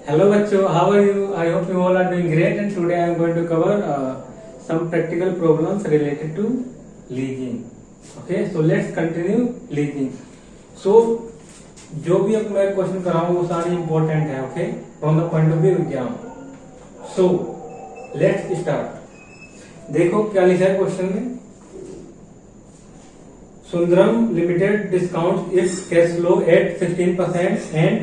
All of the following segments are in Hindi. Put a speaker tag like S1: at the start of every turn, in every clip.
S1: Hello बच्चों, how are you? I hope you all are doing great and today I am going to cover some practical problems related to leasing. Okay, so let's continue leasing. So जो भी अब मैं क्वेश्चन कर रहा हूँ वो सारे इम्पोर्टेंट है. Okay, from the point of view exam. So let's start. देखो क्या लिखा है क्वेश्चन में. Sundaram limited discount its cash flow at 16% and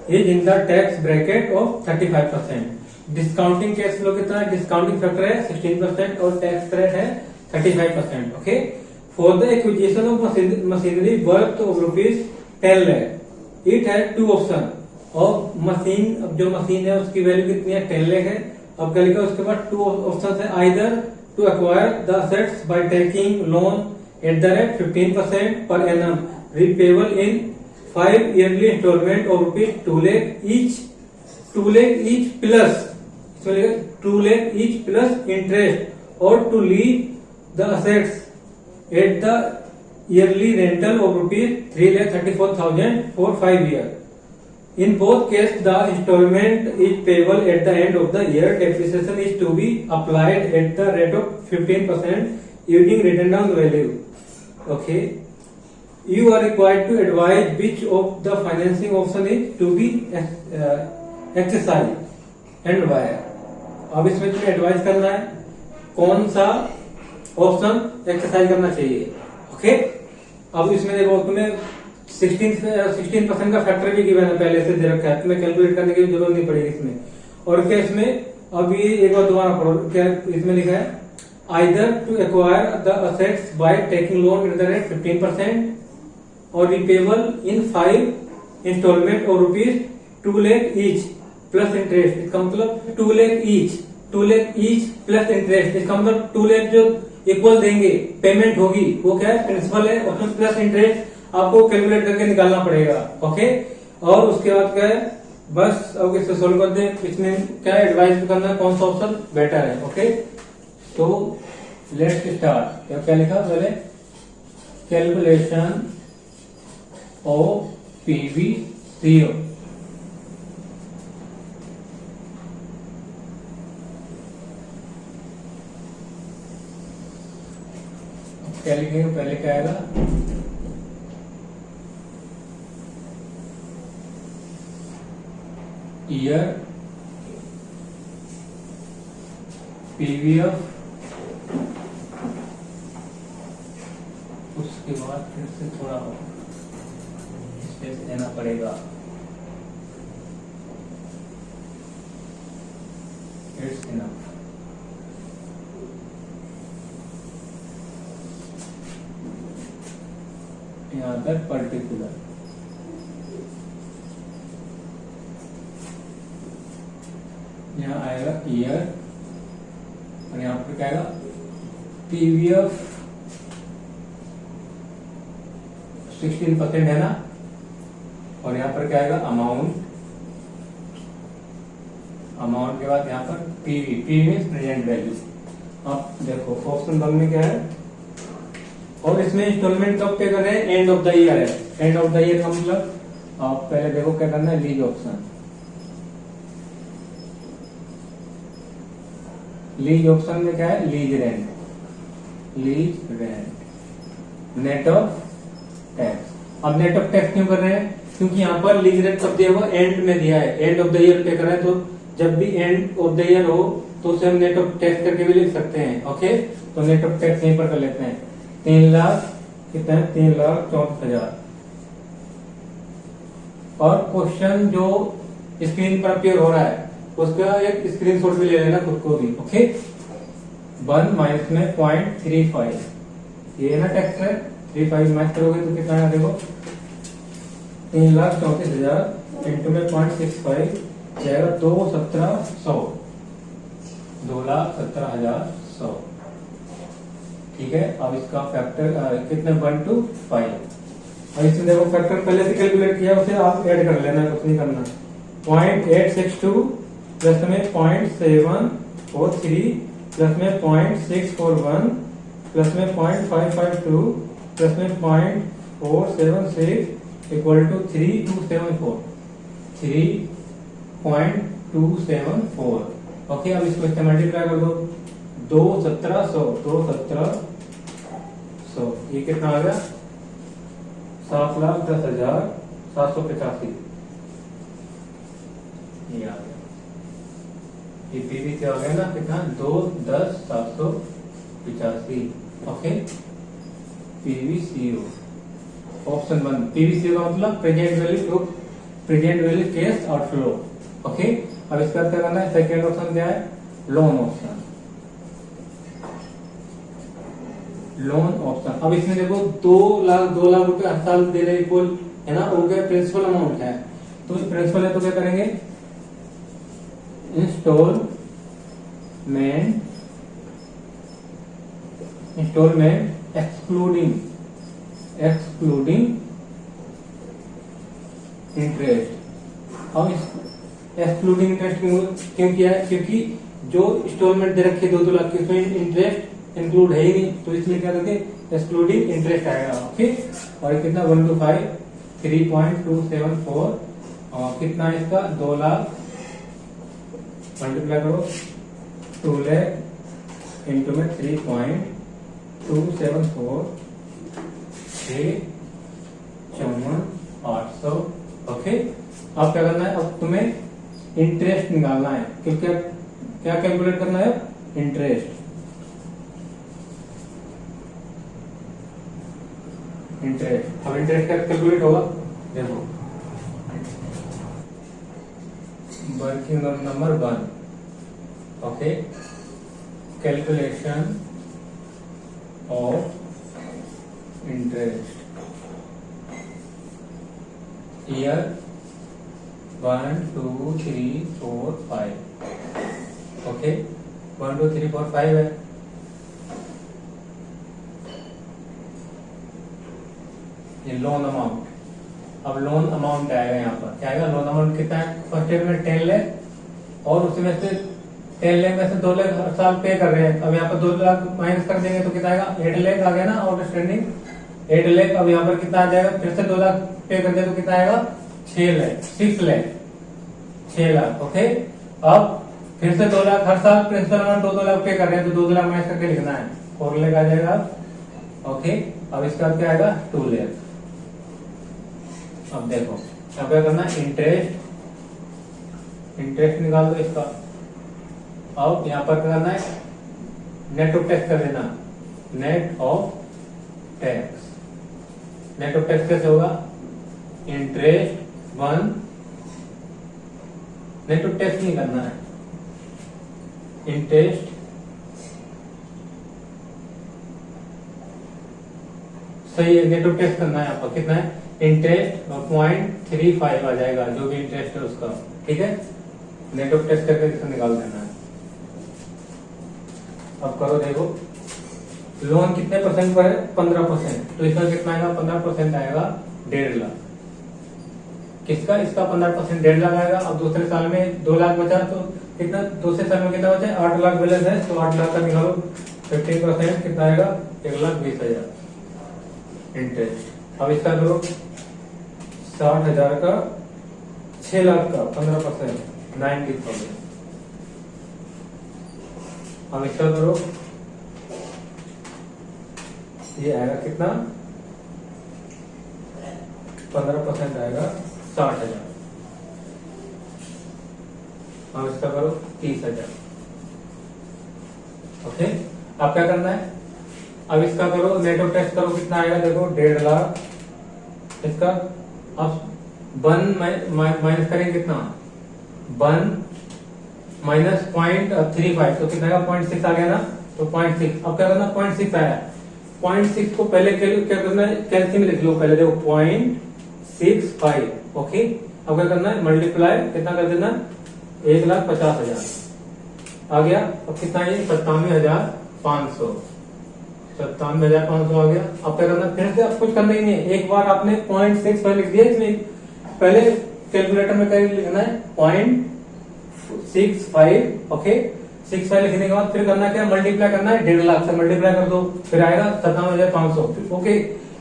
S1: is in the tax bracket of 35%. Discounting cash flow कितना है? डिस्काउंटिंग फैक्टर है 16% और टैक्स रेट है 35%. Okay, for the acquisition of machinery worth of rupees 10 lakh it has two option. और मशीन, अब जो मशीन है उसकी वैल्यू कितनी है? 10 लाख है. अब क्या लिखा उसके बाद टू ऑप्शन है. Either to acquire the assets by taking loan at the rate 15% per annum repayable in 5 yearly installment of rupees 2 lakh each plus 2 lakh each plus interest, or to lease the assets at the yearly rental of rupees 3,34,000 for 5 years. In both cases, the installment is payable at the end of the year. Depreciation is to be applied at the rate of 15% using written down value. Okay, you are required to advise which of the financing option is to be exercised and why. अब इसमें तुम्हें एडवाइस करना है कौन सा ऑप्शन एक्सरसाइज करना चाहिए. ओके, अब इसमें देखो तुम्हें 16% का फैक्टर भी गिवन है, पहले से दे रखा है, तुम्हें कैलकुलेट करने की जरूरत नहीं पड़ेगी इसमें. और क्या इसमें अब ये एक बार दोबारा पढ़ो. क्या इसमें लिखा है? Either to acquire the assets by taking loan at the rate 15% or repayable in 5 installment of rupees 2 lakh each plus interest. इसका मतलब 2 lakh each plus interest. इसका मतलब 2 lakh जो इक्वल देंगे पेमेंट होगी वो क्या है? प्रिंसिपल है, और प्लस इंटरेस्ट आपको कैलकुलेट करके निकालना पड़ेगा. ओके, और उसके बाद क्या है? बस अब इसे सोल्व कर दे. इसमें क्या एडवाइस करना है कौन सा ऑप्शन बेटर है. ओके, तो लेट्स स्टार्ट. क्या लिखा पहले? Calculation of PV CO. क्या लिखेंगे? पहले क्या आएगा? ईयर पीवीएफ, उसके बाद फिर से थोड़ा स्पेस देना पड़ेगा. It's enough. यहाँ तक पर्टिकुलर. यहाँ आएगा ईयर और यहाँ पर क्या आएगा? पीवीएफ 16% है ना, और यहाँ पर क्या आएगा? अमाउंट के बाद यहाँ पर पीवी मीन्स प्रेजेंट वैल्यू. अब देखो ऑप्शन वन में क्या है, और इसमें इंस्टॉलमेंट कब पे कर रहे हैं? एंड ऑफ द ईयर है. एंड ऑफ द ईयर का मतलब आप पहले देखो क्या करना है? Lease option. लीज ऑप्शन में क्या है? Lease rent. Net of tax. अब नेट ऑफ टैक्स क्यों कर रहे हैं? क्योंकि यहाँ पर लीज रेट कब दिया हुआ? एंड में दिया है. एंड ऑफ द ईयर पे कर रहे हैं, तो जब भी एंड ऑफ द ईयर हो तो उसे हम नेट ऑफ टैक्स करके भी लिख सकते हैं. ओके, तो नेट ऑफ टैक्स यहीं पर कर लेते हैं. 3 लाख कितना है? 3,34,000. और क्वेश्चन जो स्क्रीन पर अपीयर हो रहा है उसका एक स्क्रीनशॉट भी ले लेना खुद को भी. ओके, 1 माइनस में 0.35 ये है ना टैक्स है. 35 माइनस करोगे तो कितना है? देखो 3,34,000 इंटू में 0.65 जाएगा 2,17,100. 2,17,100. ठीक है, अब इसका फैक्टर कितने? 1 to 5. और इसमें देखो फैक्टर पहले से कैलकुलेट किया, उसे आप ऐड कर लेना, कुछ नहीं करना. 0.862 प्लस में 0.743 प्लस में 0.641 प्लस में 0.552 प्लस में 0.476 इक्वल टू 3274. 0.274। ओके, अब इसको इससे मल्टीप्लाई कर दो, 2 1700 ये कितना आ गया, 7,10,785 ये आ गया। ये पीवी से हो गया ना कितना, 2,10,785। Okay, PVCO option 1। पीवीसीओ का मतलब present value case outflow. Okay, अब इसका क्या करना है, सेकेंड ऑप्शन क्या है, लोन ऑप्शन। लोन ऑप्शन, अब इसमें देखो 2 लाख रुपए हर साल दे रहे कुल, है ना, हो गया प्रिंसिपल अमाउंट है, तो प्रिंसिपल है तो क्या करेंगे, इंस्टॉलमेंट एक्सक्लूडिंग इंटरेस्ट। अब एक्सक्लूडिंग इंटरेस्ट क्यों किया है, क्योंकि जो इंस्टॉलमेंट दे रखे 2-2 लाख की, उसमें इंटरेस्ट इंक्लूड है ही नहीं, तो इसलिए क्या करते हैं, एक्सक्लूडिंग इंटरेस्ट आएगा। ओके, और कितना 125 3.274 और कितना है इसका 2 लाख, मल्टीप्लाई करो 2 लाख इंटू में 3.274 654,800। ओके, अब क्या करना है, अब तुम्हें इंटरेस्ट निकालना है, क्योंकि क्या कैलकुलेट करना है, इंटरेस्ट। अब इंटरेस्ट क्या कैलकुलेट होगा, देखो working number 1। Okay, calculation of interest year 1 2 3 4 5। Okay, 1 2 3 4 5 है। ये लोन अमाउंट, अब लोन अमाउंट आएगा यहाँ पर, क्या आएगा, लोन अमाउंट कितना है, फर्स्ट ईयर में 10 लाख, और उसमें से 10 लाख में से 2 लाख हर साल पे कर रहे हैं। अब यहाँ पर 2 लाख माइनस कर देंगे तो कितना आएगा, 8 लाख आ गया ना, आउटस्टैंडिंग 8 लाख। अब यहाँ पर कितना आ जाएगा, फिर से 2 लाख पे कर दे तो कितना आएगा, 6 लाख। ओके, अब फिर से 2 लाख हर साल प्रिंसिपल अमाउंट 2-2 लाख पे कर रहे हैं, तो 2 लाख माइनस करके लिखना है, 4 लाख आ जाएगा। ओके, अब इसका क्या आएगा, 2 लाख। अब देखो अब क्या करना है, इंटरेस्ट निकाल दो इसका। अब यहाँ पर क्या करना है, नेट ऑफ टैक्स कर देना, नेट ऑफ टैक्स कैसे होगा, इंटरेस्ट 1, नेट ऑफ टैक्स नहीं करना है, इंटरेस्ट सही है, नेट ऑफ टैक्स करना है, यहाँ पर कितना है, इंटरेस्ट 0.35 आ जाएगा, जो भी इंटरेस्ट है उसका। ठीक है, नेट ऑफ टैक्स करके इसको निकाल देना है। अब करो, देखो लोन कितने परसेंट पर है, 15%, तो इसका कितना आएगा, 15% आएगा 1.5 लाख। किसका, इसका 15% 1.5 लाख आएगा। अब दूसरे साल में 2 लाख बचा, तो कितना, दूसरे साल में कितना बचा, 8 लाख बैलेंस है, तो 8 लाख का निकालो, 15% कितना आएगा, 1,20,000 इंटरेस्ट। अब इसका करो 60,000 का, 6 लाख का 15% 90,000। अब इसका करो, ये आएगा कितना, 15% आएगा 60,000। अब इसका करो 30,000। ओके, अब क्या करना है, अब इसका करो नेट ऑफ टैक्स करो, कितना आएगा, देखो 1.5 लाख। इसका अब 1 माइनस करेंगे कितना, 1 माइनस 0.35, तो कितना आएगा, 0.6 आ गया ना, तो 0.6। अब क्या करना, 0.6 आया, 0.6 को पहले क्या करना है, कैलसी में लिख लो पहले, देखो 0.65। ओके, अब क्या करना है, मल्टीप्लाई कितना कर देना, 1,50,000 आ गया। अब कितना है, 97,500 आ गया। अब क्या करना, फिर से अब कुछ करना ही नहीं है, एक बार आपने 0.6 पहले लिख दिया, इसमें पहले कैलकुलेटर में क्या लिखना है, 0.65। ओके, 65 लिखने के बाद फिर करना क्या, मल्टीप्लाई करना है 1.5 लाख से, मल्टीप्लाई कर दो, फिर आएगा 97,500। ओके,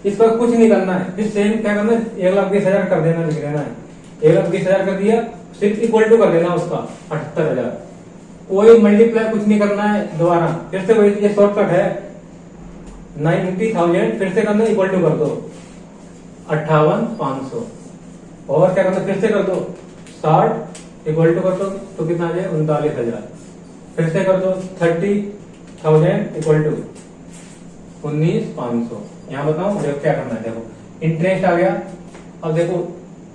S1: इस पर कुछ नहीं करना है, फिर सेम क्या करना है, 1,20,000 कर देना, लिख देना है, 1,20,000 कर दिया, सिर्फ इक्वल टू कर देना उसका 78,000। कोई मल्टीप्लाई कुछ नहीं करना है दोबारा, फिर से वही, ये शॉर्टकट है 90,000 फिर से करना, इक्वल टू कर दो 58,500 और क्या करना, फिर से कर दो 60 इक्वल टू कर दो तो कितना आ जाए 39,000। फिर से कर दो 30,000 इक्वल टू 19,500। यहाँ बताओ देखो क्या करना है, देखो इंटरेस्ट आ गया। अब देखो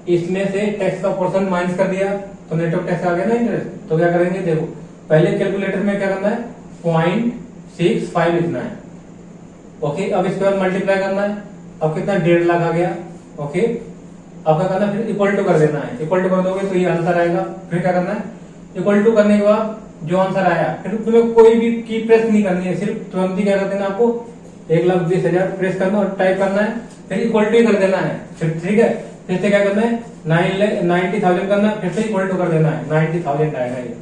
S1: इसमें से टैक्स का पोर्शन माइनस कर दिया तो नेट ऑफ टैक्स आ गया ना इंटरेस्ट। तो क्या करेंगे, देखो पहले कैलकुलेटर में क्या करना है 0.65 लिखना है। ओके, अब इसके बाद मल्टीप्लाई करना है। अब कितना 1.5 लाख आ गया। ओके, अब क्या करना है, फिर इक्वल टू कर देना है। इक्वल टू कर दोगे तो ये आंसर आएगा। फिर क्या करना है, इक्वल टू करने के बाद जो आंसर आया, फिर तुम्हें कोई भी की प्रेस नहीं करनी है, सिर्फ तुरंत ही क्या कर देना, आपको 1,20,000 प्रेस करना और टाइप करना है, फिर इक्वल टू कर देना है। फिर ठीक है, फिर से क्या करना है 90,000 करना है, फिर से इक्वल टू कर देना है, 90,000 आएगा ये।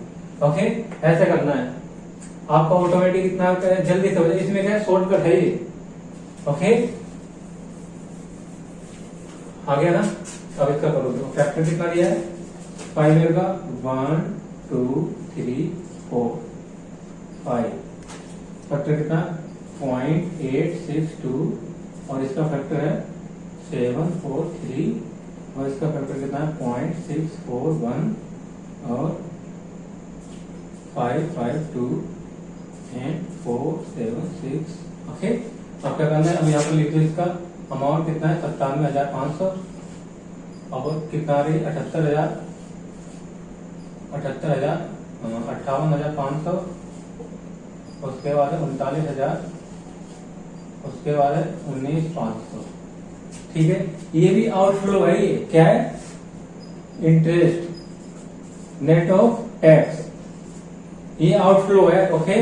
S1: ओके, ऐसे करना है, आपका ऑटोमेटिक इतना जल्दी से हो जाए। इसमें क्या है, शॉर्टकट है ये। ओके, आ गया ना। अब इसका करो, तो फैक्टर कितना दिया है 5 का 1 2 3 4 5। फैक्टर कितना 0.862 और इसका फैक्टर है 743 और इसका फैक्टर कितना है 0.641 और 552 एंड 476। ओके, अब क्या करना है, अब यहाँ पर लिख दो इसका अमाउंट कितना है 97,500 और कितना आ रही 58,500 उसके बाद है 39,000 उसके बाद है 19,500। ठीक है, ये भी आउटफ्लो है। ये क्या है, इंटरेस्ट नेट ऑफ टैक्स, ये आउटफ्लो है। ओके,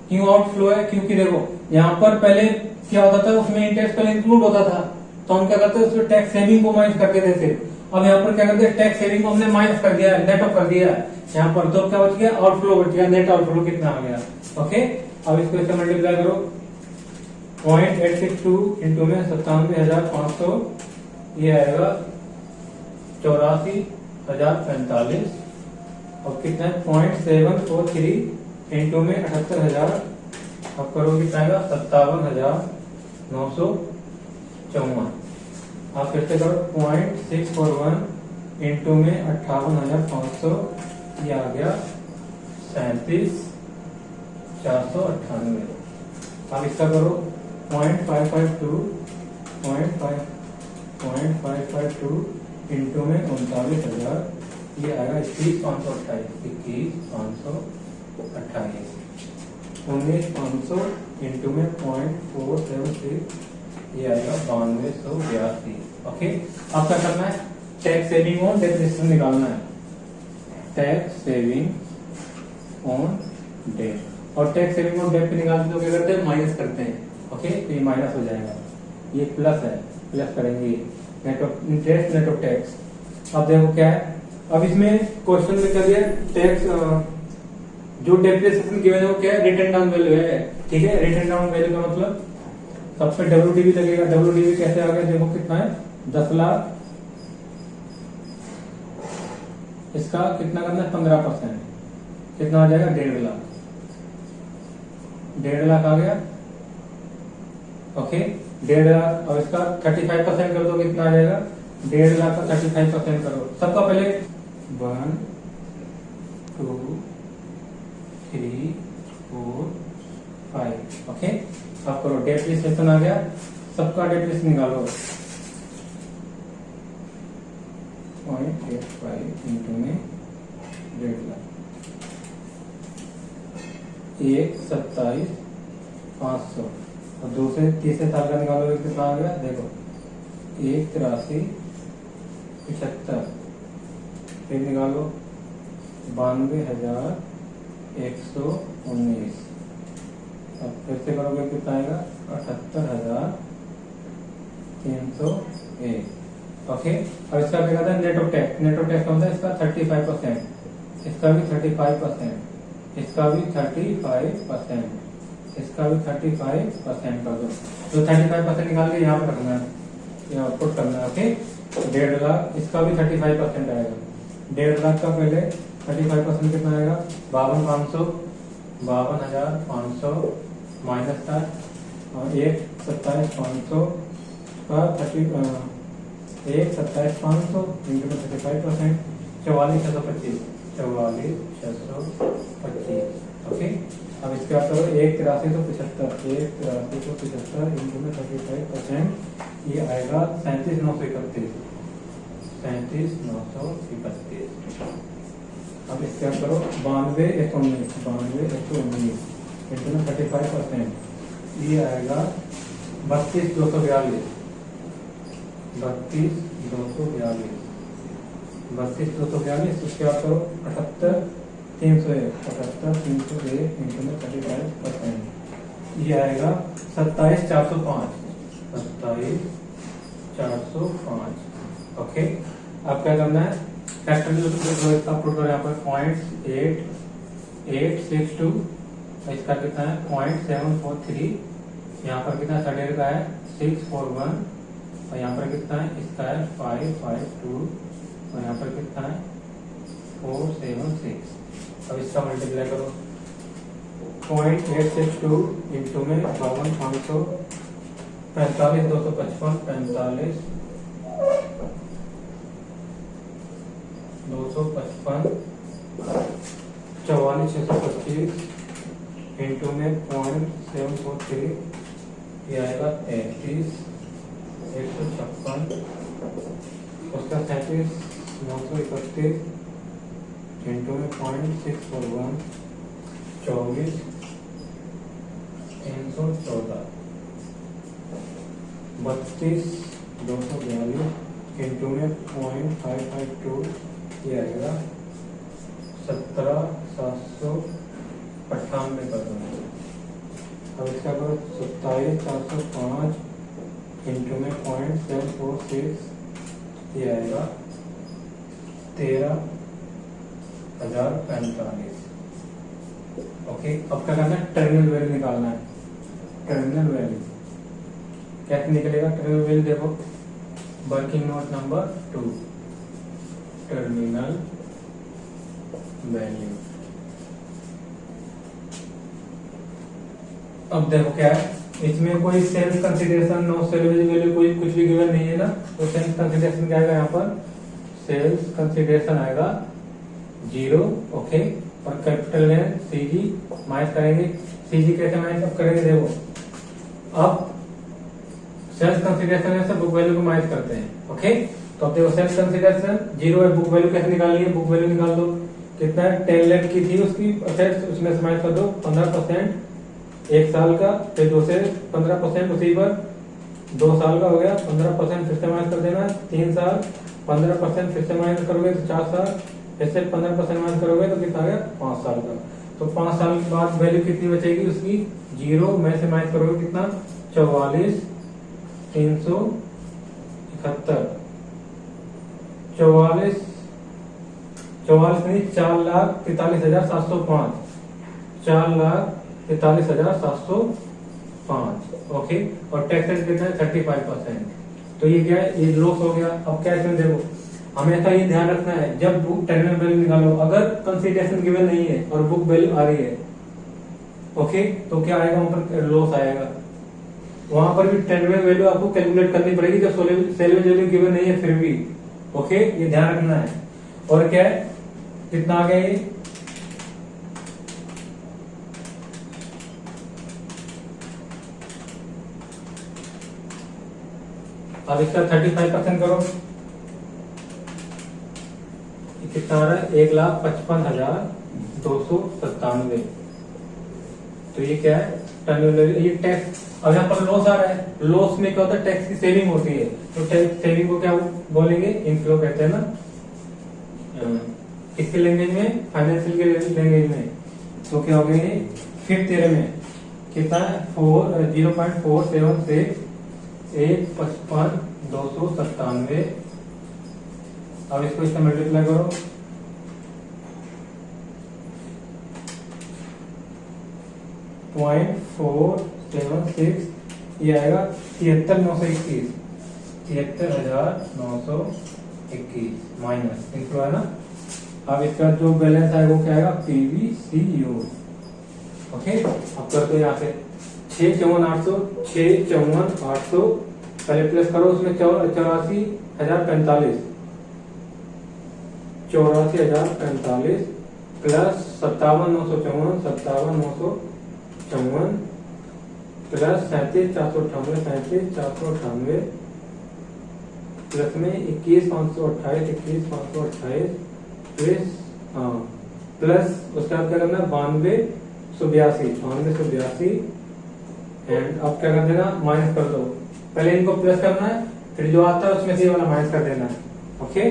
S1: क्यों आउटफ्लो है, क्योंकि देखो यहाँ पर पहले क्या होता था, उसमें इंटरेस्ट पहले इंक्लूड होता था तो हम क्या करते हैं उसमें टैक्स सेविंग को माइनस करते थे सिर्फ। अब यहाँ पर क्या करते हैं, टैक्स सेविंग को हमने माइनस कर दिया, नेट ऑफ कर दिया यहाँ पर, तो क्या बच गया आउटफ्लो बच गया, नेट आउटफ्लो कितना आ गया। ओके, अब इसको इससे मल्टीप्लाई करो 0.862 इंटू में 97,500, ये आएगा 84,045 और कितना है 0.743 इंटू में 78,000। अब करो कितना आएगा 57,954। आप फिर से करो 0.641 इंटू में 58,500, ये आ गया 37,498। अब इसका करो 0.552 इंटू में 39,000, ये आएगा 21,528। 21,528 19,500 इंटू में 0.476, ये आएगा 9282। ओके, अब क्या करना है, टैक्स सेविंग ऑन डेप्रिसिएशन निकालना है। टैक्स सेविंग ऑन डेट, और टैक्स सेविंग ऑन डेट पे निकालते तो क्या करते हैं, माइनस करते हैं। ओके, तो ये माइनस हो जाएगा, ये प्लस है, प्लस करेंगे net of interest net of tax. अब देखो क्या है, अब इसमें क्वेश्चन में क्या दिया, टैक्स जो डेप्रिसिएशन गिवन है वो क्या है, रिटर्न डाउन वैल्यू है। ठीक है, रिटर्न डाउन वैल्यू का मतलब सबसे डब्ल्यूडीवी लगेगा। डब्ल्यूडीवी कैसे आ गया, देखो कितना है 10 लाख, इसका कितना करना है 15%, कितना आ जाएगा 1.5 लाख। 1.5 लाख आ गया। ओके, 1.5 लाख, और इसका 35% कर दो, कितना आ जाएगा 1.5 लाख का 35% करो। सबका पहले 1 2 3 4 5। ओके, अब करो डेप्रिसिएशन आ गया, सबका डेप्रिसिएशन निकालो 0.85 इंटू में 1.5 लाख, 1,27,500 और दूसरे तीसरे साल का निकालोगे कितना आ गया, देखो 1,83,75, फिर निकालो 92,119। अब फिर से करोगे कितना आएगा 78,301। ओके, अब इसका क्या कहता है net of tax. Net of tax कौन सा है, इसका 35%, इसका भी 35%, इसका भी 35%, इसका भी 35% कर दो। तो 35% निकाल के यहाँ पर रखना है, यहाँ पुट करना है। ओके, 1.5 लाख, इसका भी 35% आएगा, 1.5 लाख का पहले 35% कितना आएगा 52,500, 52,500 माइनस का और 1,27,500 का 1,27,500 इंटू में 35%, 44,625, 44,625। ओके, अब इसका करो 1,83,75, 1,83,75 इंटू में 35%, ये आएगा 37,931, 37,931। अब इसका करो 92,119 इंटू में 35%, ये आएगा 32,242, 32,242, 32,242। उसके बाद करो 78,301, 78,301 इंटू में 35%, ये आएगा 27,405, 27,405। ओके, अब क्या करना है, फैक्टर का पुट करो यहाँ पर 0.8862, इसका कितना है 0.743, यहाँ पर कितना सडेर का है 641, और यहाँ पर कितना है इसका है 552, और यहाँ पर कितना है 476। अब इसका मल्टीप्लाई करो 0.862 इंटू में 52,500, 45,255, 45,255, 44,625 इंटू में 0.743, ये आएगा 33,156, उसका 37,931 इंटू में 0.641, 24,314, 32,242 इंटू में 0.552, ये आएगा 17,798 कर दो। अब इसका करो 27,405 इंटू में 0.746, ये आएगा 13,045। ओके, अब क्या करना है, टर्मिनल वैल्यू निकालना है। टर्मिनल वैल्यू कैसे निकलेगा, टर्मिनल वैल्यू देखो, working note number 2, terminal value. अब देखो क्या है, इसमें कोई sales consideration, no salvage value, कोई कुछ भी गिवन नहीं है ना, तो सेल्स कंसीडरेशन क्या आएगा, यहाँ पर सेल्स कंसीडरेशन आएगा 0। ओके, और कैपिटल है सीजी माइनस करेंगे, सीजी कैसे माइनस अब करेंगे, देखो अब सेल्स कंसीडरेशन में से बुक वैल्यू को माइनस करते हैं। ओके, तो अब देखो सेल्स कंसीडरेशन 0 है, बुक वैल्यू कैसे निकालनी है, बुक वैल्यू निकाल दो, कितना है 10 लाख की थी उसकी असेट्स, उसमें से माइनस कर दो 15%, 1 साल का, फिर 2 से 15% उसी पर 2 साल का हो गया, 15% फिर से माइनस कर देना 3 साल, 15% फिर से माइनस करोगे तो 4 साल, फिर से 15% माइनस करोगे तो कितना आ गया 5 साल का। तो 5 साल के बाद वैल्यू कितनी बचेगी उसकी, 0 में से माइनस करोगे कितना 44,371, 4,43,705, 4,43,705। ओके, और टैक्स रेट कितना है 35%। तो ये क्या है, ये लॉस हो गया। अब क्या इसमें देखो, हमेशा ये ध्यान रखना है, जब बुक टर्मिनल वैल्यू निकालो, अगर कंसीडरेशन गिवन नहीं है और बुक वैल्यू आ रही है, ओके, तो क्या आएगा, वहां पर लॉस आएगा। वहां पर भी टर्मिनल वैल्यू आपको कैलकुलेट करनी पड़ेगी जब सेल्वेज वैल्यू गिवन नहीं है फिर भी। ओके, ये ध्यान रखना है। और क्या है, कितना आ गया ये, अब इसका 35% करो, कितना आ रहा है 1,55,297। तो ये क्या है, टर्मिनल, ये टैक्स। अब यहाँ पर लॉस आ रहा है, लॉस में क्या होता है, टैक्स की सेविंग होती है, तो टैक्स सेविंग को क्या बोलेंगे, इनफ्लो कहते हैं ना, किसके लैंग्वेज में, फाइनेंशियल के लैंग्वेज में। तो क्या हो गया, फिफ्थ ईयर में कितना है 0.476, 1,55,297। अब इसको इससे मल्टीप्लाई करो, .476, ये आएगा 73,921, 73,921। 21 माइनस इंटू है ना। अब इसका जो बैलेंस आएगा वो क्या आएगा, पीवीसीयू। ओके, अब कर दो यहाँ से 6 54 800, 6 54 800 पहले प्लस करो, उसमें 84,045 84,045 प्लस 57,954 57,954 प्लस 37,498 37,498 प्लस में 21,528 21,528 प्लस प्लस उसका क्या करना है 92,182 एंड अब क्या कर देना, माइनस कर दो। पहले इनको प्लस करना है, फिर जो आता है उसमें से ये वाला माइनस कर देना है। ओके,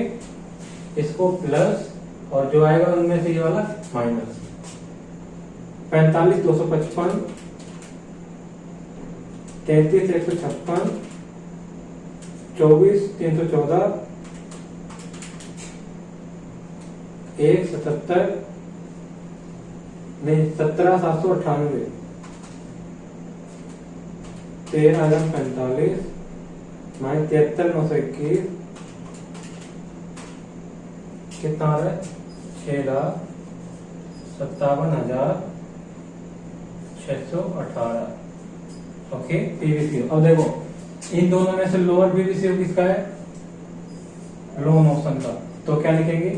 S1: इसको प्लस और जो आएगा उनमें से ये वाला माइनस। 45,255 33,156 24,314 177 नहीं 17,798 13,045 माइनस 73,921 कितना आ रहा है 6,57,618। ओके, पीवीसीयू। अब देखो इन दोनों में से लोअर पीवीसीयू किसका है, लोन ऑप्शन का। तो क्या लिखेंगे,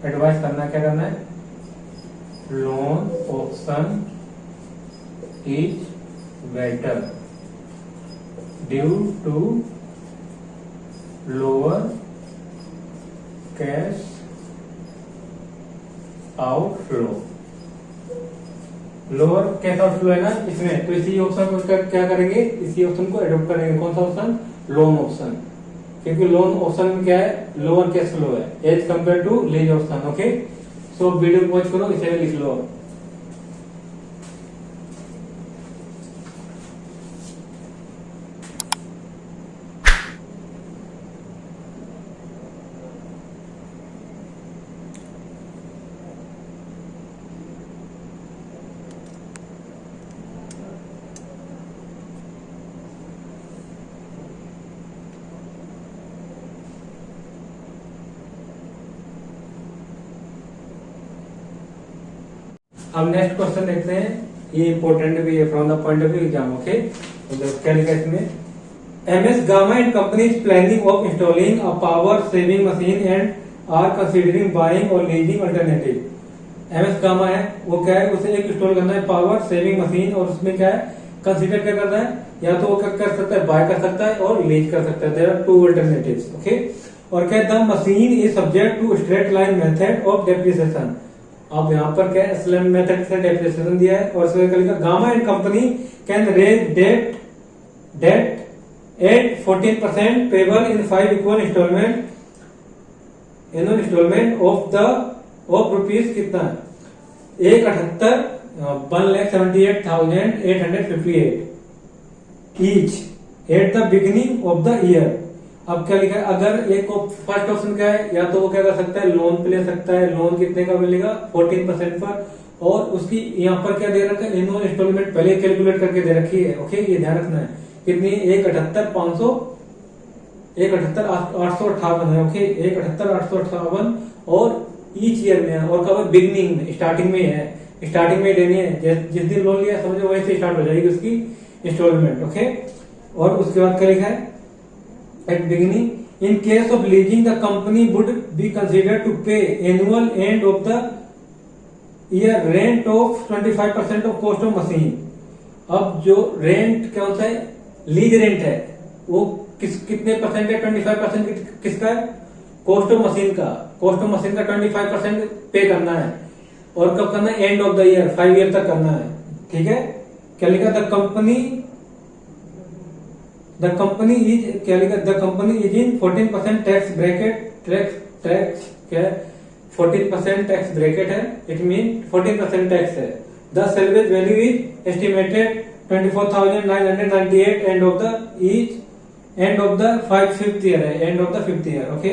S1: एडवाइस करना क्या करना है, loan option is better due to lower cash outflow. Lower cash outflow है ना इसमें, तो इसी ऑप्शन को क्या करेंगे, इसी ऑप्शन को एडॉप्ट करेंगे। कौन सा ऑप्शन, लोन ऑप्शन, क्योंकि लोन ऑप्शन में क्या है, लोअर कैश फ्लो है as compare to lease option. Okay, so video watch करो, इसे लिख लो। अब नेक्स्ट क्वेश्चन देखते हैं, ये इंपॉर्टेंट भी है from the point of view exam. Okay, क्या लिखा है इसमें, MS Gamma and company is planning of installing a power saving machine and are considering buying or leasing alternative। MS Gamma है वो क्या है, उसे एक इंस्टॉल करना है पावर सेविंग मशीन, और उसमें क्या है, कंसीडर क्या करना है, या तो वो क्या कर सकता है, बाय कर सकता है और लीज कर सकता है। There are two alternatives. Okay, और क्या the machine is subject to straight line method of depreciation. अब यहाँ पर क्या SLM मेथड से डेप्रिसिएशन दिया है, और इसमें क्या लिखा, Gamma and company can raise debt at 14% payable in 5 equal installment of rupees कितना है, 1,78,178,858 each at the beginning of the year. अब क्या लिखा है, अगर एक फर्स्ट ऑप्शन क्या है, या तो वो क्या कर सकता है, लोन पे ले सकता है, लोन कितने का मिलेगा 14% पर, और उसकी यहाँ पर क्या दे रखा है, इन्होंने इंस्टॉलमेंट पहले कैलकुलेट करके दे रखी है। ओके, ये ध्यान रखना है, कितनी 1,78,858 है। ओके, 1,78,858 और ईच ईयर में है, और कब बिगनिंग में, स्टार्टिंग में है, स्टार्टिंग में लेनी है, जिस दिन लोन लिया समझो वैसे स्टार्ट हो जाएगी उसकी इंस्टॉलमेंट। ओके, और उसके बाद क्या लिखा है, at beginning in case of leasing the company would be considered to pay annual end of the year rent of 25% of cost of machine। अब जो रेंट कौन सा है, लीज रेंट है, वो कितने परसेंट है, 25% किसका है, कॉस्ट ऑफ मशीन का। कॉस्ट ऑफ मशीन का 25% पे करना है, और कब करना है, end of the year, 5 year तक करना है। ठीक है, क्या लिखा, द कंपनी इज क्या लिखा, the company is in 14% tax bracket, tax क्या है, 14% टैक्स ब्रैकेट है, इट मीन 14% टैक्स है। The salvage value is estimated 24,998 end of the fifth year है, end of the fifth year. Okay,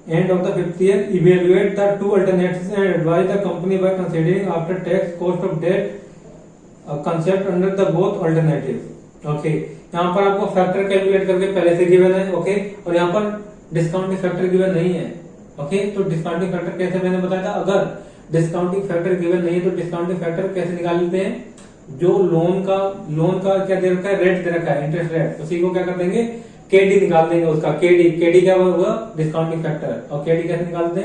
S1: end of the fifth year evaluate the two alternatives and advise the company by considering after tax cost of debt concept under the both alternative. Okay, यहाँ पर आपको फैक्टर कैलकुलेट करके पहले से गिवन है। ओके, और यहाँ पर डिस्काउंटिंग फैक्टर गिवन नहीं है। ओके, तो डिस्काउंटिंग फैक्टर कैसे मैंने बताया था, अगर डिस्काउंटिंग फैक्टर गिवन नहीं है तो डिस्काउंटिंग फैक्टर कैसे निकालते हैं, जो लोन का क्या दे रखा है, रेट दे रखा है, इंटरेस्ट रेट, उसी को क्या कर देंगे, केडी निकाल देंगे उसका। केडी क्या होगा, डिस्काउंटिंग फैक्टर। और केडी कैसे निकालते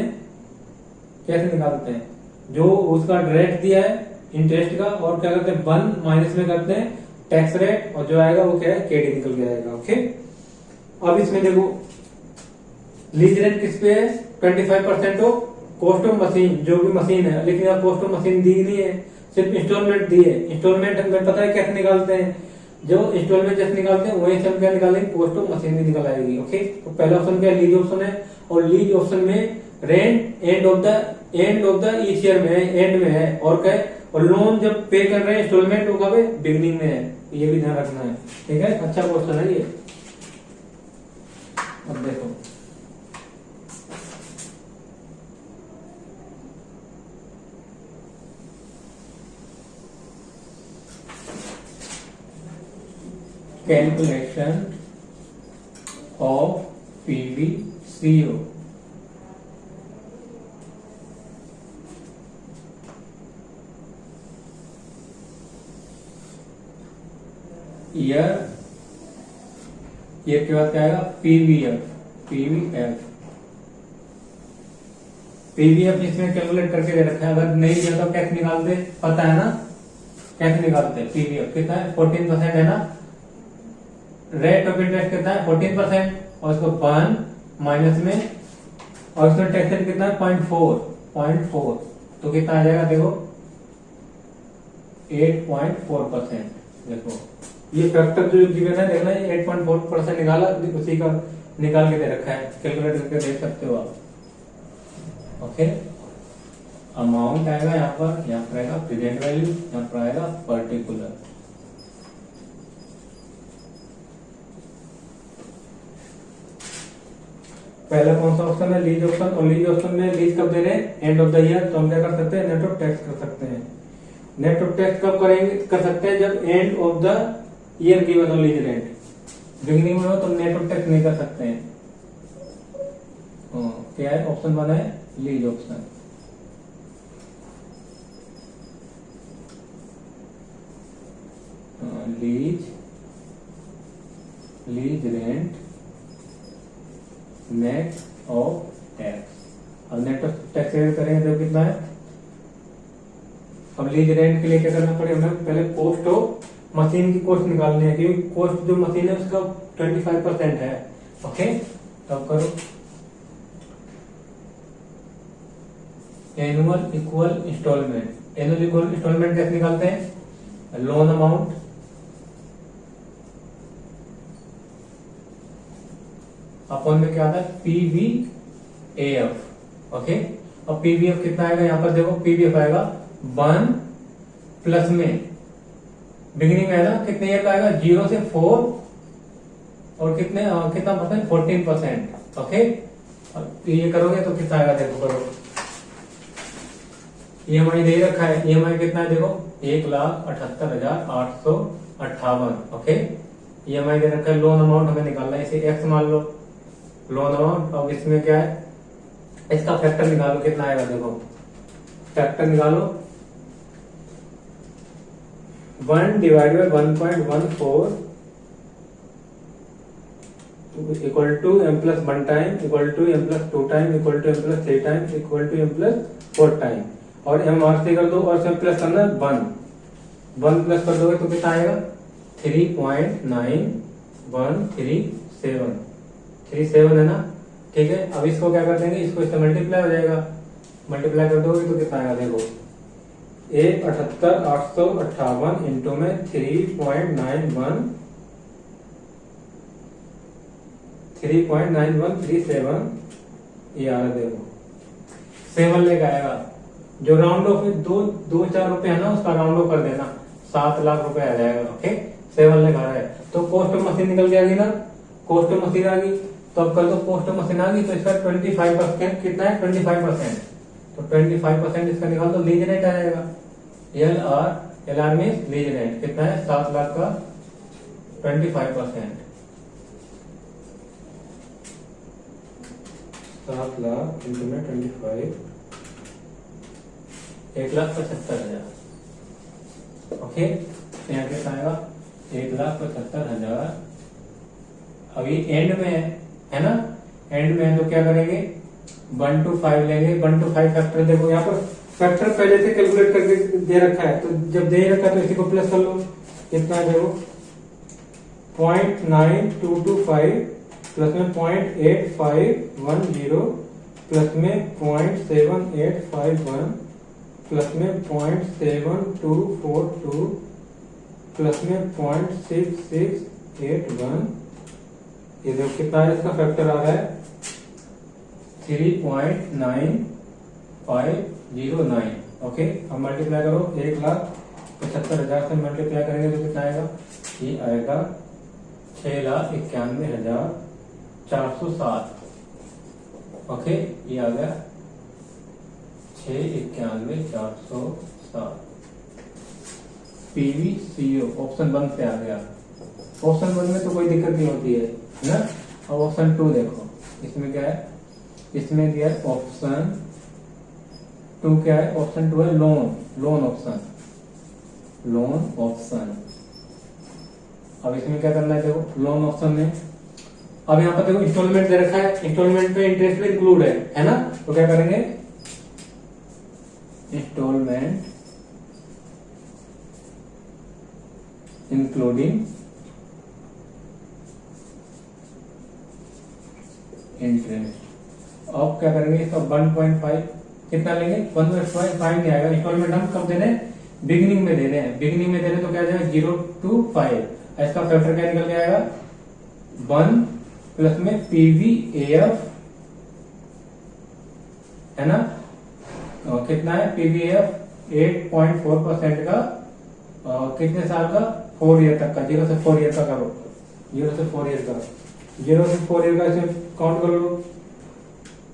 S1: हैं, जो उसका रेट दिया है इंटरेस्ट का, और क्या करते हैं, 1 माइनस में करते हैं टैक्स रेट, और जो आएगा वो क्या है, केडी निकल के आएगा। ओके, अब इसमें देखो लीज रेंट किस पे है, 25% ऑफ कॉस्ट ऑफ मशीन, जो भी मशीन है, लेकिन यहाँ कॉस्ट ऑफ मशीन दी नहीं है, सिर्फ इंस्टॉलमेंट दी है। इंस्टॉलमेंट हमें पता है कैसे निकालते हैं, जो इंस्टॉलमेंट जैसे निकालते हैं वही से हम क्या निकालेंगे, कॉस्ट ऑफ मशीन भी निकल आएगी। ओके, तो पहला ऑप्शन क्या है, लीज ऑप्शन है, और लीज ऑप्शन में rent and of the each year में है, एंड में है, और क्या है, और लोन जब पे कर रहे हैं इंस्टॉलमेंट वो कब है, बिगनिंग में है, ये भी ध्यान रखना है। ठीक है, अच्छा क्वेश्चन है ये। अब देखो कैलकुलेशन ऑफ पीवीसीओ। ईयर के बाद क्या आएगा, पीवीएफ इसमें कैलकुलेट करके दे रखा है। अगर नहीं दिया तो कैसे निकालते, पता है ना कैसे निकालते, पीवीएफ कितना है, 14% है ना, रेट ऑफ इंटरेस्ट कितना है 14%, और उसको 1 माइनस में, और उसमें टैक्स रेट कितना है 0.4, तो कितना आ जाएगा देखो 8.4%। देखो ये फैक्टर जो गिवन है, देखना ये 8.4% निकाला, उसी का निकाल के दे रखा है, कैलकुलेट करके देख सकते हो आप। ओके, अमाउंट आएगा यहाँ पर आएगा प्रेजेंट वैल्यू, यहाँ पर आएगा पर्टिकुलर। पहला कौन सा ऑप्शन है, लीज ऑप्शन, और लीज ऑप्शन में लीज कब दे रहे हैं, एंड ऑफ द ईयर, तो हम क्या कर सकते हैं, नेट ऑफ टैक्स कर सकते हैं। नेट ऑफ टैक्स कब कर सकते हैं, जब and of the year given हो लीज रेंट, बिगिनिंग में हो तो नेट ऑफ टैक्स नहीं कर सकते हैं। क्या है, ऑप्शन 1 है lease option. Lease rent net of tax. अब नेट ऑफ टैक्स करेंगे तो कितना है, अब लीज रेंट के लिए क्या करना पड़ेगा, हमें पहले कॉस्ट ऑफ मशीन की कॉस्ट निकालनी है, क्योंकि कॉस्ट जो मशीन है उसका 25% है। ओके, तब करो annual equal installment. Annual equal installment कैसे निकालते हैं, लोन अमाउंट अपन में क्या आता है, पीवीएफ। ओके, और पीवीएफ कितना आएगा, यहाँ पर देखो पीवीएफ आएगा 1 प्लस में बिगिनिंग में है ना, कितने ईयर का आएगा, 0 से 4, और कितना परसेंट, 14%। ओके, अब ये करोगे तो कितना आएगा, देखो करो, ईएमआई दे रखा है, ईएमआई कितना है देखो 1,78,858। ओके, ईएमआई दे रखा है, लोन अमाउंट हमें निकालना है, इसे एक्स मान लो लोन अमाउंट। अब इसमें क्या है, इसका फैक्टर निकालो, कितना आएगा देखो, फैक्टर निकालो, 1 divide by 1.14 equal to m plus 1 time, equal to m plus 2 time, equal to m plus 3 time, equal to m plus 4 time, और m और से कर दो, और से प्लस करना 1 प्लस कर दोगे तो कितना आएगा, 3.9137 है ना। ठीक है, अब इसको क्या कर देंगे, इसको इससे मल्टीप्लाई हो जाएगा, मल्टीप्लाई कर दोगे तो कितना आएगा देखो 1,78,858 इंटू में 3.9137 ये आ रहा देखो 7 लेकर आएगा। जो राउंड ऑफ 2-4 रुपए है ना, उसका राउंड ऑफ कर देना, 7 लाख रुपए आ जाएगा। ओके, 7 लेकर आ रहा है, तो कॉस्ट ऑफ मशीन निकल जाएगी ना, कॉस्ट ऑफ मशीन आ गई, तो अब कर दो कॉस्ट ऑफ मशीन आ गई, तो इसका 25% कितना है, 25%, तो 25% इसका निकाल दो, लीज रेट आ जाएगा, L R mean lease rate कितना है, 7 लाख का 25%। 7 लाख इंटू में 25, 1,75,000। ओके, तो यहाँ कितना आएगा 1,75,000। अभी एंड में है ना, एंड में है तो क्या करेंगे 1 to 5 लेंगे। 1 to 5 फैक्टर देखो यहाँ पर फैक्टर पहले से कैलकुलेट करके दे रखा है, तो जब दे रखा है तो इसी को प्लस कर लो। कितना है देखो 0.9225 प्लस में 0.8510 प्लस में 0.7851 प्लस में 0.7242 प्लस में 0.6681। ये देखो कितना है, इसका फैक्टर आ रहा है 3.9509। ओके, अब मल्टीप्लाई करो 1,75,000 से मल्टीप्लाई करेंगे तो कितना आएगा, ये आएगा 6,91,407। ओके, ये आ गया 6,91,407। PVCO ऑप्शन 1 से आ गया। ऑप्शन 1 में तो कोई दिक्कत नहीं होती है ना। अब ऑप्शन 2 देखो, इसमें क्या है, इसमें दिया है ऑप्शन 2 क्या है, ऑप्शन 2 है लोन ऑप्शन। अब इसमें क्या करना है देखो, लोन ऑप्शन में अब यहाँ पर देखो इंस्टॉलमेंट दे रखा है, इंस्टॉलमेंट पे इंटरेस्ट भी इंक्लूड है ना। तो क्या करेंगे, इंस्टॉलमेंट इंक्लूडिंग इंटरेस्ट। अब क्या करेंगे, इसका 1.5 कितना लेंगे, 1.5 नहीं आएगा। इंस्टॉलमेंट हम कब दे रहे हैं, बिगिनिंग में दे रहे हैं। बिगिनिंग में दे रहे हैं तो क्या जाएगा 0 to 5। इसका फैक्टर क्या निकल के आएगा 1 प्लस में PVAF है ना। और कितना है PVAF 8.4% का, कितने साल का, 4 ईयर तक का। 0 से 4 ईयर का करो, 0 से 4 ईयर का, 0 से 4 ईयर का इसे काउंट कर लो।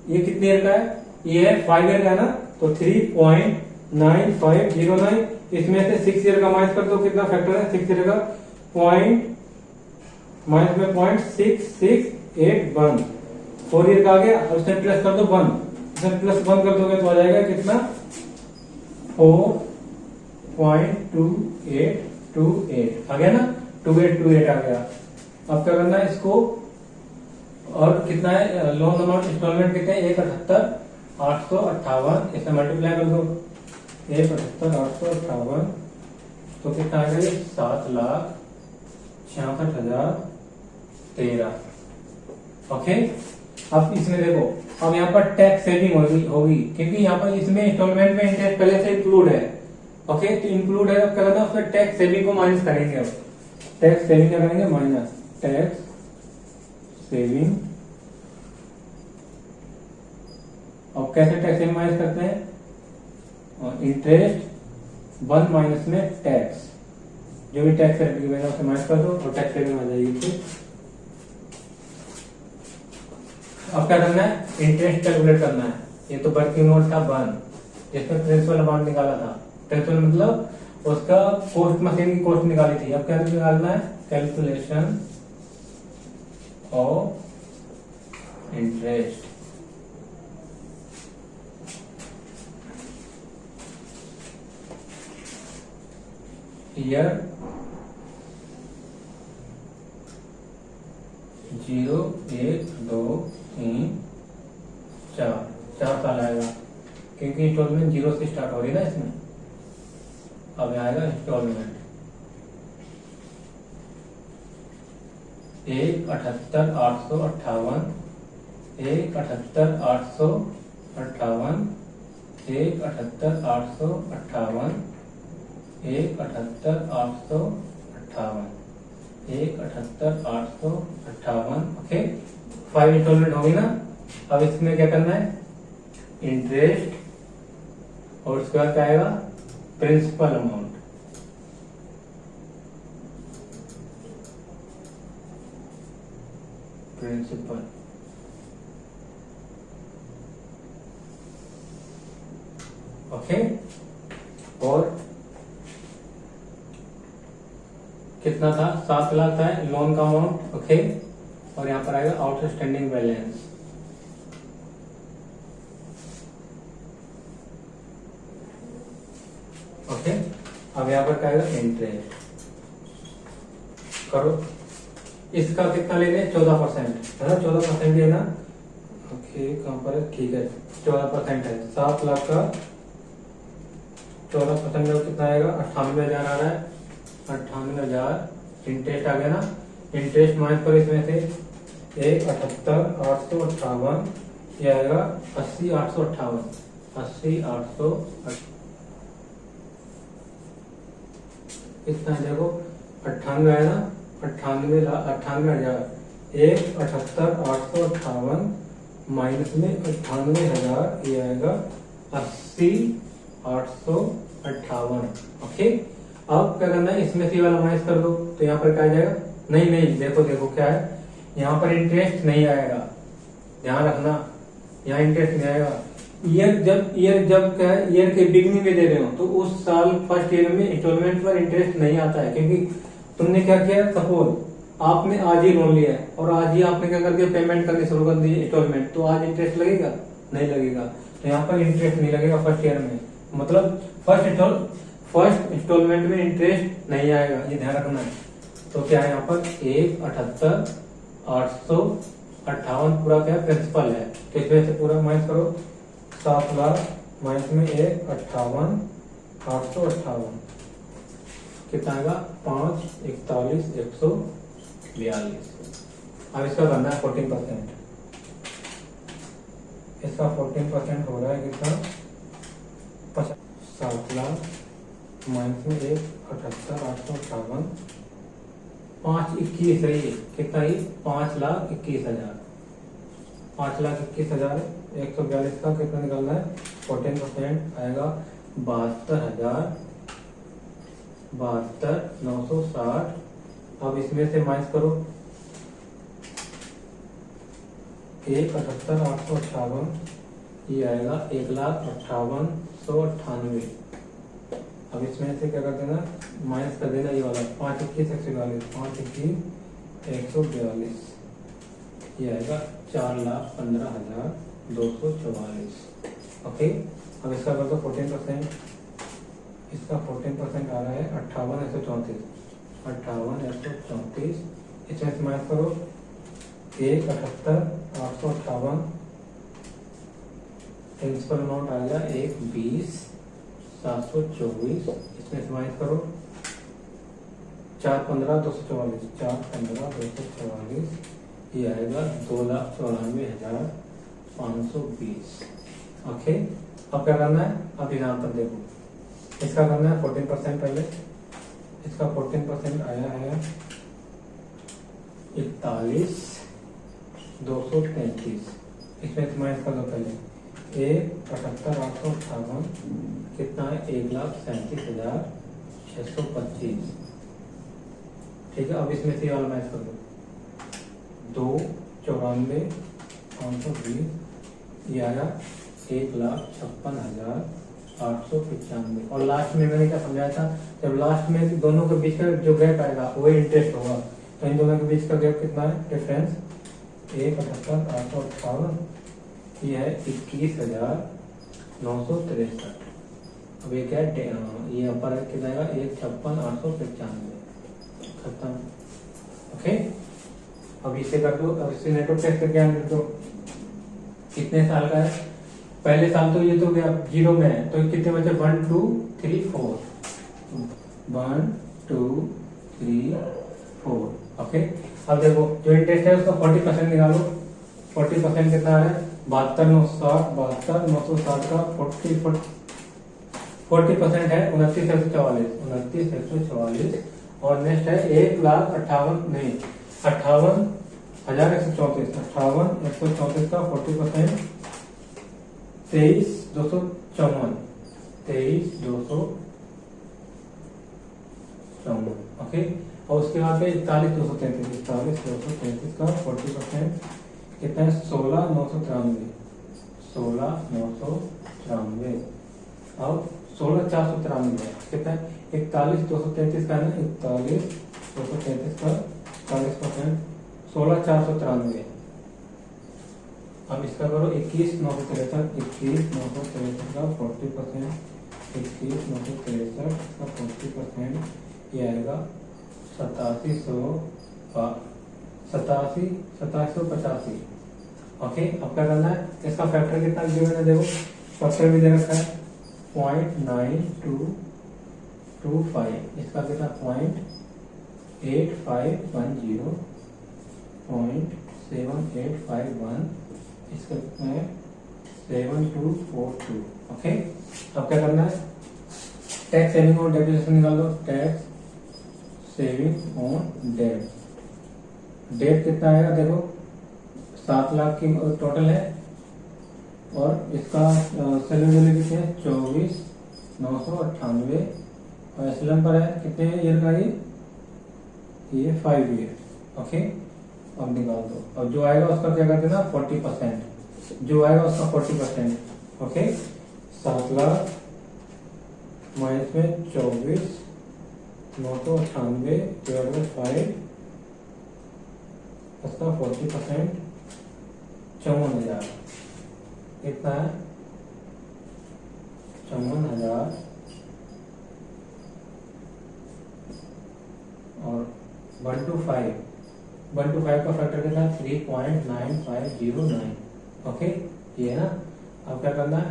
S1: ये कितने ईयर का है, ये है 5 ईयर का है ना, तो 3.9509। इसमें से 6 ईयर का माइनस कर दो, कितना फैक्टर है 6 ईयर का, माइनस में 0.6681। 4 ईयर का आ गया, और उसमें प्लस कर दो 1, इसमें प्लस 1 कर दोगे तो आ जाएगा कितना 4.2828 आ गया ना, 2828 आ गया। अब क्या करना है इसको, और कितना है लोन अमाउंट इंस्टॉलमेंट कितने हैं 1,78,858। इसे मल्टीप्लाई कर दो 1,78,858 तो कितना आ गया 7,66,013। ओके, अब इसमें देखो, अब यहाँ पर टैक्स सेविंग होगी क्योंकि यहाँ पर इसमें इंस्टॉलमेंट में इंटरेस्ट पहले से इंक्लूड है। ओके, तो इंक्लूड है, अब क्या करना है उसमें टैक्स सेविंग को माइनस करेंगे। अब टैक्स सेविंग क्या करेंगे, माइनस टैक्स सेविंग। अब कैसे टैक्स सेविंग माइनस करते हैं, इंटरेस्ट 1 माइनस में टैक्स, जो भी टैक्स रेट की उसे माइनस कर दो और टैक्स सेविंग आ जाएगी। अब क्या करना है, इंटरेस्ट कैलकुलेट करना है। ये तो वर्किंग नोट था 1, जिसमें प्रिंसिपल अमाउंट निकाला था। प्रिंसिपल मतलब उसका कॉस्ट, मशीन की कॉस्ट निकाली थी। अब क्या निकालना है, कैलकुलेशन ऑफ इंटरेस्ट। ईयर 0, 1, 2, 3, 4 साल आएगा क्योंकि इंस्टॉलमेंट 0 से स्टार्ट हो रही है ना इसमें। अब आएगा इंस्टॉलमेंट 1,78,858, 1,78,858, 1,78,858, 1,78,858, 1,78,858। ओके, 5 इंस्टॉलमेंट होगी ना। अब इसमें क्या करना है, इंटरेस्ट और उसके बाद क्या आएगा प्रिंसिपल अमाउंट। प्रिंसिपल ओके, और कितना था 7 लाख था लोन का अमाउंट। ओके, और यहाँ पर आएगा आउटस्टैंडिंग बैलेंस। ओके, अब यहाँ पर क्या आएगा इंटरेस्ट करो। इसका कितना लेने 14% है ना, 14% लेना। ओके कहाँ पर है, ठीक है 14% है। 7 लाख का 14% में कितना आएगा 98,000 आ रहा है। 98,000 इंटरेस्ट आ गया ना। इंटरेस्ट माइनस करो इसमें से 78,858, ये आएगा 80,858। 80,858 कितना है देखो 98 है ना, 98,000 एक 78,858 माइनस में 98,000, ये आएगा 80,858। ओके, अब क्या करना है इसमें से वाला माइनस कर दो तो यहाँ पर क्या आ जाएगा, नहीं देखो देखो क्या है, यहाँ पर इंटरेस्ट नहीं आएगा, ध्यान रखना यहाँ इंटरेस्ट नहीं आएगा। ईयर जब क्या है ईयर के बिगनिंग में दे रहे हो तो उस साल फर्स्ट ईयर में इंस्टॉलमेंट पर इंटरेस्ट नहीं आता है, क्योंकि तुमने क्या किया, सपोज आपने आज ही लोन लिया है और आज ही आपने क्या कर दिया पेमेंट करनी शुरू कर दी इंस्टॉलमेंट, तो आज इंटरेस्ट लगेगा नहीं लगेगा, तो यहाँ पर इंटरेस्ट नहीं लगेगा फर्स्ट ईयर में, मतलब फर्स्ट इंस्टॉलमेंट में इंटरेस्ट नहीं आएगा, ये ध्यान रखना है। तो क्या है यहाँ पर 1,78,858 पूरा क्या प्रिंसिपल है, तो इसमें से पूरा माइनस करो 7 लाख माइनस में 1,58,858 कितना आएगा 5,41,142। अब इसका करना है 14%, इसका 14% हो रहा है कितना 7 लाख माइनस में 1,78,858 5,21 है ये, कितना ही 5,21,000 5,21,000 142 का कितना निकालना है 14% आएगा 72,960। अब इसमें से माइनस करो 1,78,858, ये आएगा 1,58,198। अब इसमें से क्या कर देना माइनस कर देना ये वाला 5,21,142 5,21,142, ये आएगा 4,15,244। ओके, अब इसका कर दो 14%, इसका 14% आ रहा है 58,134 इसमें से माइनस करो 1,78,858 प्रिंसिपल अमाउंट आ गया 1,20,724 इसमें से माइनस करो 4,15,244 ये आएगा 2,94,520। ओके, अब क्या करना है, अब यहाँ पर देखो इसका करना है 14% पहले, इसका 14% आया है 41,233 इसमें से माइनस कर दो पहले 1,78,858 कितना है 1,37,625। ठीक है, अब इसमें से वाला माइनस कर दो 2,94,520 ये आया 1,56,895। और लास्ट में मैंने क्या समझाया था, जब लास्ट में दोनों के बीच का जो गैप आएगा वही इंटरेस्ट होगा, तो इन दोनों के बीच का गैप कितना है डिफरेंस 1,78,858 ये है 21,963। अब ये क्या है ये ऊपर कितना आएगा 1,56,895 खत्म। ओके, अब इसे कर दो, अब इसे नेटवर्क टेस्ट करके आने दो कितने साल का है। पहले साल तो ये तो गया 0 में है, तो कितने बचे 1 2 3 4 1 2 3 4। ओके, अब देखो जो इंटरेस्ट है उसका 40% निकालो। 40% कितना है 72,960 का 40% है 29,144 और नेक्स्ट है 58,134 का 40% 23,254 ओके, और उसके बाद में 41,233 का 40% कितना है 16,993 और 16,493 कितना है 41,233 का है ना 41,233 का 40% 16,493। अब इसका करो 21,963 का 40% 21,963 का 40%, ये आएगा 8785। ओके, अब क्या करना है, इसका फैक्टर कितना गिवन है, देखो फैक्टर भी दे रखा है 0.9225, इसका कितना 0.8510, 0.7851, इसका कितना है 7242। ओके, अब क्या करना है, टैक्स सेविंग और डेप्रिसिएशन निकाल लो। Tax saving on debt, debt कितना आएगा, देखो 7 लाख की टोटल है, और इसका सेलिंग वैल्यू कितनी है 24,998, और एसएलएम पर है कितने ईयर का, ये 5 ईयर। ओके, अब निकाल दो, और जो आएगा उसका क्या कर देना 40%, जो आएगा उसका 40%। ओके, 7 लाख माइनस में 24,998 डिवाइड बाई 5, उसका 40% 54,000, कितना है 54,000, और 1 to 5 का फैक्टर कितना 3.9509। ओके, ये है ना। अब क्या करना है,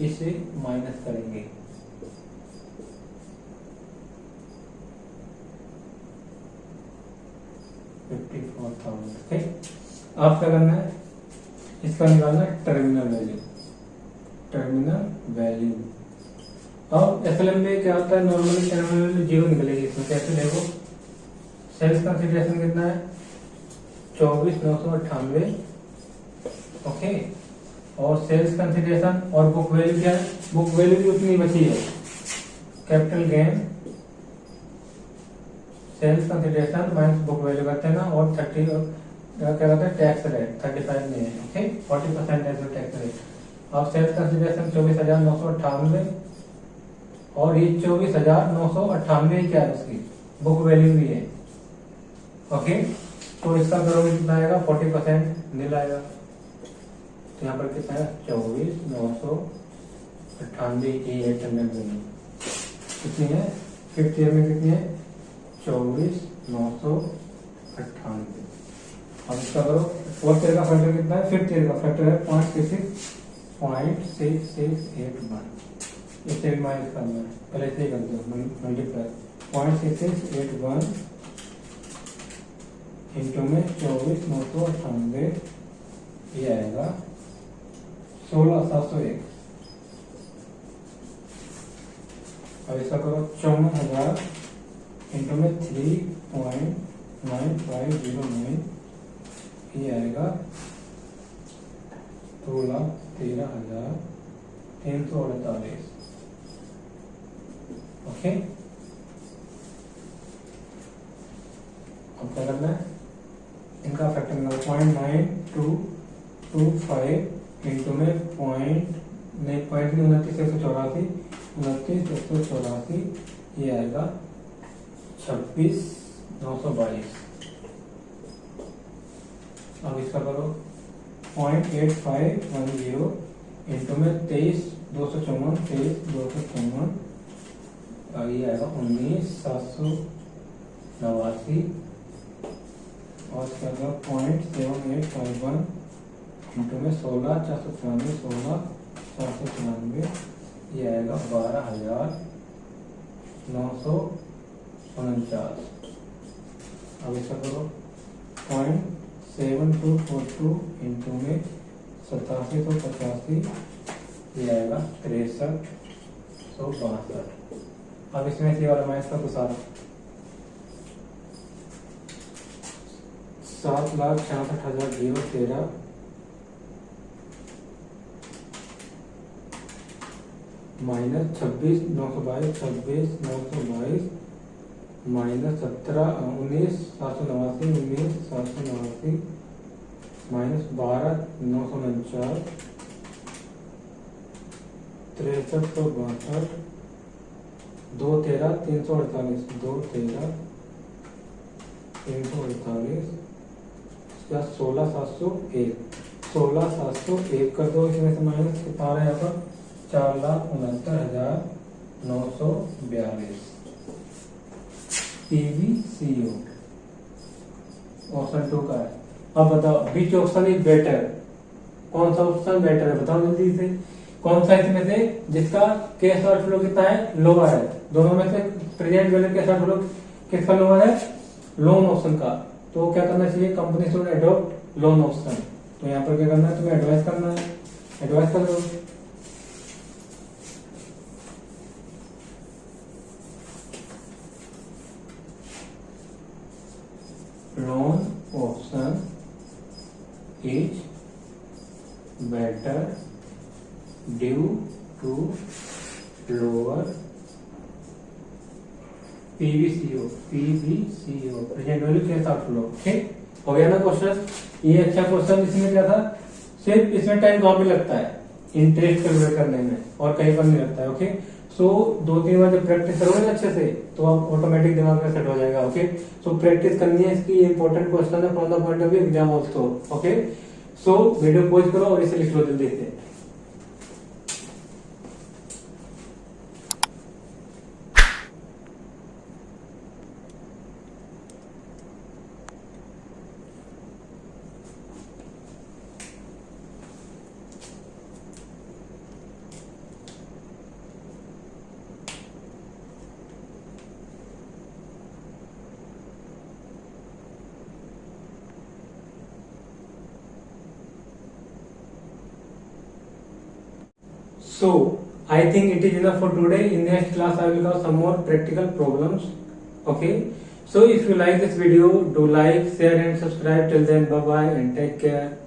S1: इसे माइनस करेंगे, ओके। अब क्या करना है, इसका निकालना है टर्मिनल वैल्यू, टर्मिनल वैल्यू। अब एसएलएम में क्या होता है, नॉर्मली टर्मिनल वैल्यू 0 निकलेगी, इसमें कैसे देखो, सेल्स कंसिडरेशन कितना है 24,998। ओके, और सेल्स कंसिडरेशन और बुक वैल्यू क्या है, बुक वैल्यू भी उतनी बची है, capital gain sales consideration minus book value करते हैं ना, और 30 क्या कहते हैं टैक्स रेट 35 नहीं है। Okay, 40% tax rate. अब सेल्स कंसिडरेशन 24,998, और ये 24,998 क्या है, उसकी बुक वैल्यू भी है। ओके, तो इसका करोगे कितना आएगा 40% नील आएगा, तो यहाँ पर कितना है 24,998 की 800 कितनी है, फिफ्थ ईयर में कितनी है 24,998। अब इसका करो, फोर्थ ईयर का फैक्टर कितना है, फिफ्थ ईयर का फैक्टर है 0.6681, इससे भी माइनस करना है, पहले से ही कर दो मल्टीप्लाई 0.6681 इंटू में 24,998, ये आएगा 16,701। अब इसका करो 54,000 इंटू में 3.9509, ये आएगा 2,13,348। ओके, अब क्या करना है, इनका फैक्टर निकालो 0.9225 इंटू में पॉइंट 29,184, ये आएगा 26,922। अब इसका करो 0.8510 इंटू में 23,254, ये आएगा 19,789, और इसका 0.7851 इंटू में 16,494, ये आएगा 12,949। अब इसका करो 0.7242 इंटू में 8785, ये आएगा 63,162। अब इसमें से वाला माइनस का तो सारा 7,66,013 माइनस 26,922 माइनस 19,789 माइनस 12,949 63,162 2,13,348 16,701 कर दो, इसमें से माइनस कितना आ रहा है यहाँ पर 4,69,942 PVCO ऑप्शन 2 का है। अब बताओ विच ऑप्शन इज बेटर, कौन सा ऑप्शन बेटर है बताओ जल्दी से। कौन सा इसमें से जिसका कैश आउटफ्लो कितना है, लोअर है। दोनों में से प्रेजेंट वैल्यू कैश आउटफ्लो किसका लोअर है, लोन ऑप्शन का। तो क्या करना चाहिए, company should adopt loan option. तो यहाँ पर क्या करना है, तुम्हें एडवाइस करना है, एडवाइस कर दो। Loan option is better due to lower PVCO present value cash outflow. ठीक हो गया ना क्वेश्चन। ये अच्छा क्वेश्चन, इसमें क्या था, सिर्फ इसमें टाइम कहाँ पे लगता है, इंटरेस्ट कैलकुलेट करने में, और कहीं पर नहीं लगता है। ओके, सो 2-3 बार जब प्रैक्टिस करोगे ना अच्छे से तो आप ऑटोमेटिक दिमाग में सेट हो जाएगा। ओके, सो प्रैक्टिस करनी है, इसकी इंपॉर्टेंट क्वेश्चन है from the point of view exam also. Okay, so video pause करो और इसे लिख लो जल्दी से। So, I think it is enough for today. In next class, I will have some more practical problems. Okay. So, if you like this video, do like, share and subscribe. Till then, bye bye and take care.